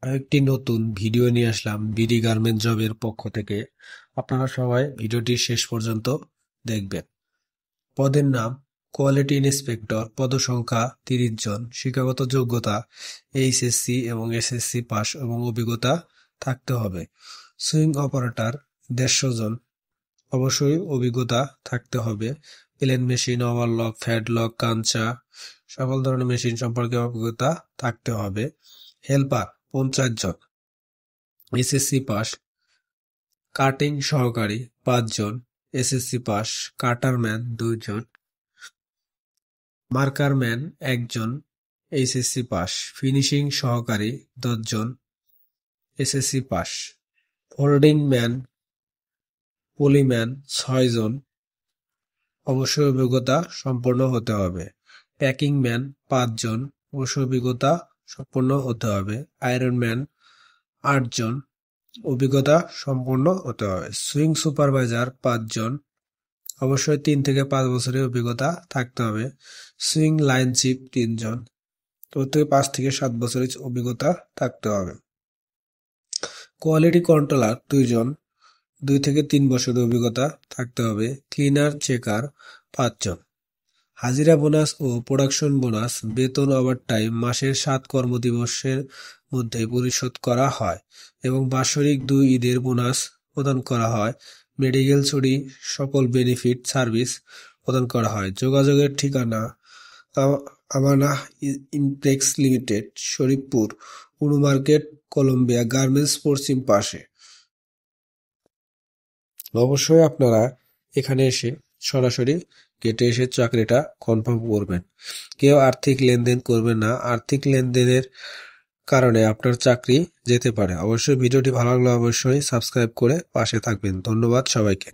আরেকটি নতুন ভিডিও নিয়ে আসলাম বিডি গার্মেন্ট জবের পক্ষ থেকে। আপনারা সবাই ভিডিওটি শেষ পর্যন্ত দেখবেন। পদের নাম কোয়ালিটি ইন্সপেক্টর, পদসংখ্যা 30 জন, শিক্ষাগত যোগ্যতা এইচএসসি এবং এসএসসি পাস এবং অভিজ্ঞতা থাকতে হবে। সুইং অপারেটর 150 জন, অবশ্যই অভিজ্ঞতা থাকতে হবে। প্লেন মেশিন, ওভারলক, ফ্যাডলক, কাঞ্চা সকল ধরনের মেশিন সম্পর্কে অভিজ্ঞতা থাকতে হবে। হেল্পার 50 জন, এসএসসি পাস। কাটিং সহকারী 5 জন, এসএসসি পাস। কাটারম্যান 2 জন, মার্কারম্যান 1 জন, এইচএসসি পাস। ফিনিশিং সহকারী 10 জন, এসএসসি পাস। ফোল্ডিং ম্যান, পলিম্যান 6 জন, অবশ্যই অভিজ্ঞতা সম্পন্ন হতে হবে। প্যাকিং ম্যান 5 জন, অবশ্যই অভিজ্ঞতা সম্পন্ন হতে হবে। আয়রন ম্যান 8 জন, অভিজ্ঞতা সম্পন্ন হতে হবে। সুইং সুপারভাইজার 5 জন, অবশ্যই 3 থেকে 5 বছরের অভিজ্ঞতা থাকতে হবে। সুইং লাইন চিফ 3 জন, প্রত্যেকে 5 থেকে 7 বছরের অভিজ্ঞতা থাকতে হবে। কোয়ালিটি কন্ট্রোলার 2 জন, 2 থেকে 3 বছরের অভিজ্ঞতা থাকতে হবে। ক্লিনার চেকার 5 জন। হাজিরা বোনাস ও প্রোডাকশন বোনাস, বেতন, ওভারটাইম মাসের 7 কর্মদিবসের মধ্যে পরিশোধ করা হয় এবং বাৎসরিক 2 ঈদের বোনাস প্রদান করা হয়। মেডিকেল ছুটি, সকল বেনিফিট সার্ভিস প্রদান করা হয়। যোগাযোগের ঠিকানা আমানা ইমপ্লেক্স লিমিটেড, শরীফপুর, উরু মার্কেট, কলম্বিয়া গার্মেন্টস পশ্চিম পাশে। অবশ্যই আপনারা এখানে এসে সরাসরি গেটে এসে চাকরিটা কনফার্ম করবেন। কেউ আর্থিক লেনদেন করবেন না। আর্থিক লেনদেনের কারণে আপনার চাকরি যেতে পারে। অবশ্যই ভিডিওটি ভালো লাগলে অবশ্যই সাবস্ক্রাইব করে পাশে থাকবেন। ধন্যবাদ সবাইকে।